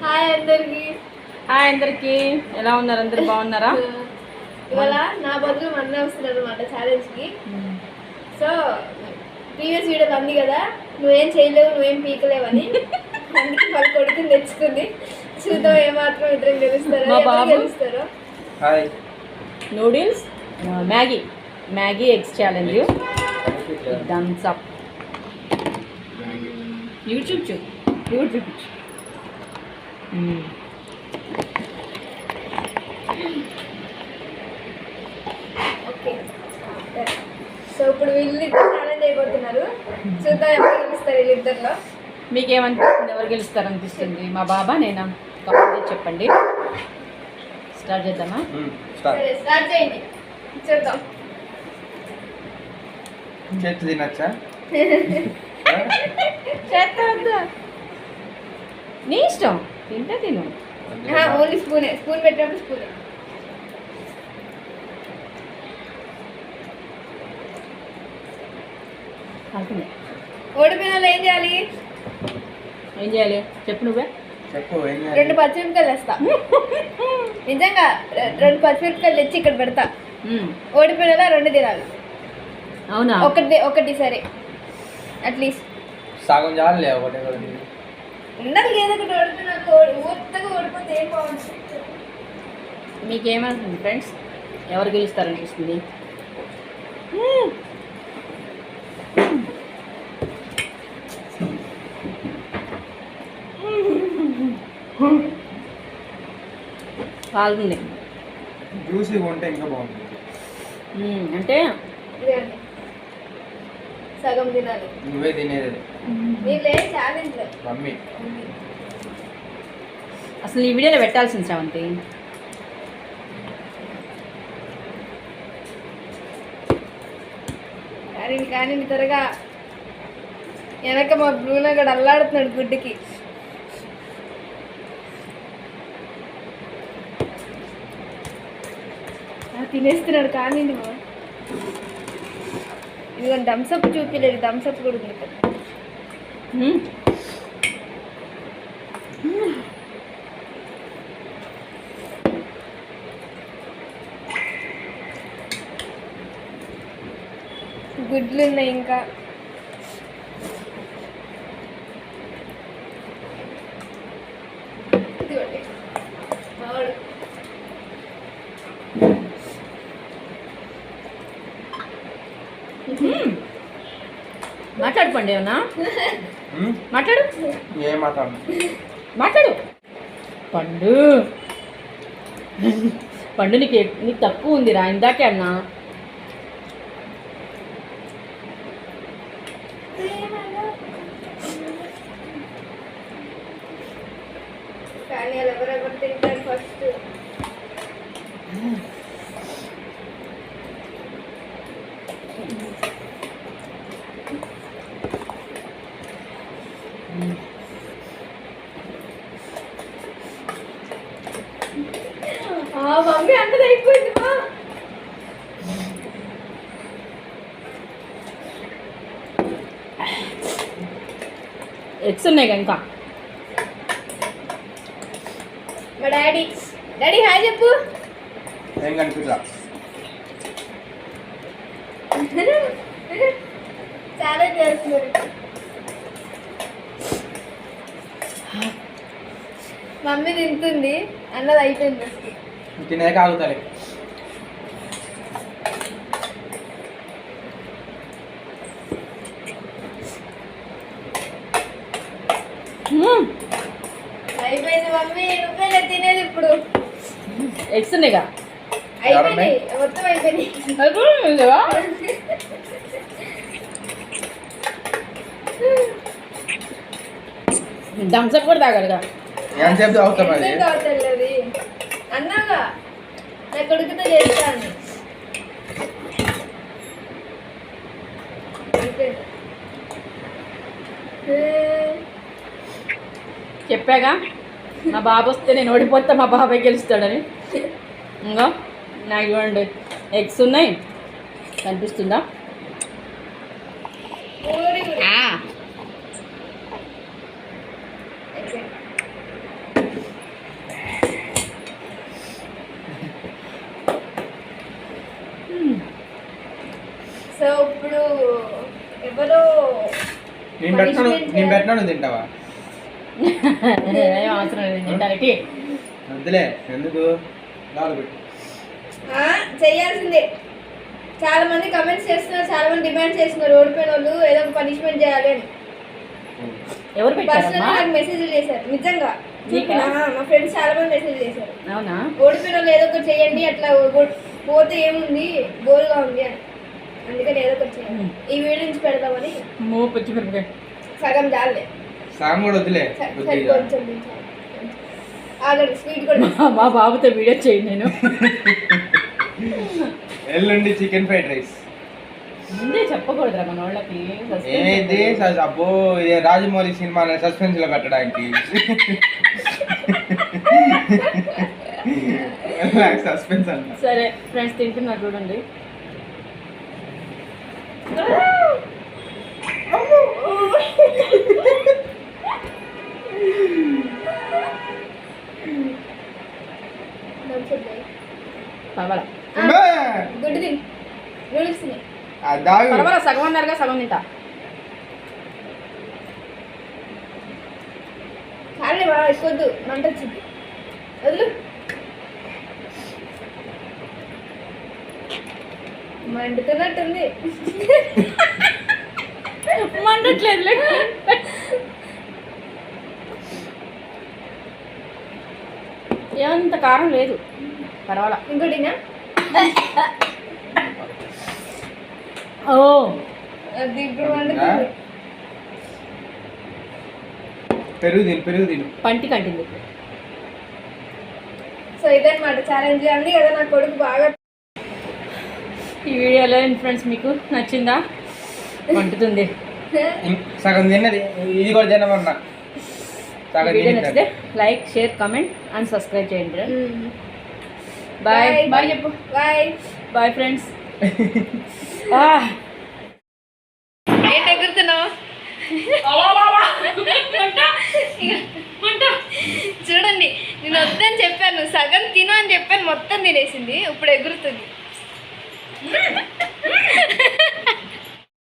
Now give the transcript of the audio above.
Hi అందరికి. Hi అందరికి, ఎలా ఉన్నారు? అందరు బాగున్నారా? ఇవాళ నా బదులు మన వస్తున్నారు అనమాట ఛాలెంజ్కి. సో ప్రీవియస్ వీడియోలో అంది కదా నువ్వేం చేయలేవు నువ్వేం పీకలేవని, అందుకే వాళ్ళ కొడుకుని తెచ్చుకుంది. చూద్దాం ఏమాత్రం ఇద్దరం గెలుస్తారో. Hi noodles Maggi eggs challenge. Thumbs up. YouTube okay. So ఇప్పుడు వీళ్ళు ఛాలెంజ్ అయిపోతున్నారు. చూద్దాం ఎవరు గెలుస్తారు వీళ్ళిద్దరిలో. మీకేమనిపిస్తుంది? ఎవరు గెలుస్తారనిపిస్తుంది? మా బాబా నేనా? కామెంట్ చేసి చెప్పండి. స్టార్ట్ చేద్దామా? సరే స్టార్ట్ చేయండి, చూద్దాం. చేతి తినచ్చా? చేస్తా, నీ ఇష్టం, తింటే తిను. ఓన్లీ స్పూన్ పెట్టినప్పుడు స్పూనే. ఓడిపోయిన వాళ్ళు ఏం చేయాలి? ఏం చేయాలి చెప్పు, నువ్వే చెప్పు. 2 పచ్చిమిరపకాయలు వేస్తా. నిజంగా 2 పచ్చిమిరపకాయలు తెచ్చి ఇక్కడ పెడతా. ఓడిపోయిన 2 తినాలి. అవునా? ఒకటి సరే, అట్లీస్ట్ సగం చాలులే. ఒకటే ఉండాలి ఏదో ఒకటి. ఓడిపోయినాక ఊత్తగా ఓడిపోతే ఏం బాగుంటుంది. మీకేమనుకుంది ఫ్రెండ్స్? ఎవరు గెలుస్తారనిపిస్తుంది? పాల్గొంది. జ్యూసీగా ఉంటే ఇంకా బాగుంటుంది. అంటే ఇదేంటి సగం తినాలి. నువ్వే తినేది వీళ్ళే ఛాలెంజ్ మమ్మీ. అసలు ఈ వీడియోలో పెట్టాల్సింది శ్రవంతి. కానీ త్వరగా. వెనక మా బ్లూలో కూడా అల్లాడుతున్నాడు గుడ్డుకి. తినేస్తున్నాడు కానీ ఇదిగో థమ్స్అప్ చూపించలేదు. థమ్స్అప్ కూడా ఉంది కదా. గుడ్లు ఉన్నాయి ఇంకా. మాట్లాడుకోండి. ఏమన్నా మాట్లాడు. ఏం మాట్లాడు. పండు నీకు తక్కువ ఉందిరా, ఇందాకే అన్నా. కానీ ఎవరెవరు తింటారు ఫస్ట్? మమ్మీ అందరూ అయిపోయింది. ఎగ్స్ ఉన్నాయి కనుక. మా డాడీ హాయ్ చెప్పు. ఏం కనిపిస్తా? చాలా చేస్తున్నారు. మమ్మీ తింటుంది, అన్నది అయిపోయింది. తినే కాగుతాయి. అయిపోయింది మమ్మీ, నువ్వే తినేది ఇప్పుడు. ఎగ్స్ ఉన్నాయిగా. అయిపోయినాయి, మొత్తం అయిపోయినాయి. థమ్స్అప్ కూడా తాగాలిగా. ఎంతసేపు తాగుతాం? అది అన్నాగా నా కొడుకుతో చేస్తాను. చెప్పాగా మా బాబు వస్తే నేను ఓడిపోతా, మా బాబాయ్ గెలుస్తాడని. ఇంకా నాకు చూడండి ఎగ్స్ ఉన్నాయి, కనిపిస్తుందా? నేను పెట్టినా నువ్వు తింటావా? ఏం అవసరం లేదు తినడానికి. వద్దులే, ఎందుకు నాలుగు పెట్టు. చేయాల్సిందే. చాలా మంది కమెంట్స్ చేస్తున్నారు, చాలా మంది డిమాండ్ చేస్తున్నారు ఓడిపోయిన వాళ్ళు ఏదో ఒక పనిష్మెంట్ చేయాలి అని. ఎవరు పర్సనల్ పెట్టారమ్మా? నాకు మెసేజ్ చేశారు. నిజంగా నీకా? మా ఫ్రెండ్స్ చాలా మంది మెసేజ్ చేశారు, అవునా? ఓడిపోయిన వాళ్ళు ఏదో ఒకటి చేయండి, అట్లా పోతే ఏముంది బోల్గా ఉంది అని. అందుకని ఏదో ఒకటి చేయాలి. ఈ వీడియో నుంచి పెడదామని పచ్చిమిరపకాయ సగం చాలే, సాంగ్ కూడా వద్దులే. కొంచెం ఆగండి, స్వీట్ కూడా. మా బాబుతో వీడియో చేయండి నేను. ఎల్లుండి చికెన్ ఫ్రైడ్ రైస్. ముందే చెప్పకూడదురా మన వాళ్ళకి. ఏది అబ్బో, ఇదే రాజమౌళి సినిమా సస్పెన్స్ లో పెట్టడానికి. సస్పెన్స్ అంట. సరే ఫ్రెండ్స్, తింటున్నారు చూడండి. పర్వాలా గుడ్డు తిని నూడిల్స్ తిని. పర్వాలా, సగం అన్నారుగా, సగం తింటా. చాలే బాగా ఎక్కువద్దు, మంట వచ్చింది. వదులు, మండుతున్నట్టుంది. మండట్లేదు. ఏమంత కారం లేదు, పర్వాలా. ఇంకోటినా? ఓ అది ఇప్పుడు వండుతుంది. పెరుగు తిను. పంటి కంటింది. సో ఇదన్నమాట ఛాలెంజ్. అంది కదా నా కొడుకు బాగా. ఈ వీడియోలో ఫ్రెండ్స్ మీకు నచ్చిందా? వండుతుంది. సగం తిన్నది, ఇది కూడా తినమన్నా. సగం వీడియో తిని నచ్చితే like, share, comment and subscribe చేయండి. బాయ్ బాయ్ చెప్పు. Bye bye friends. ఏంటి ఎగురుతున్నావు? చూడండి, నేను వద్దని చెప్పాను, సగం తిను అని చెప్పాను, మొత్తం తినేసింది. ఇప్పుడు ఎగురుతుంది.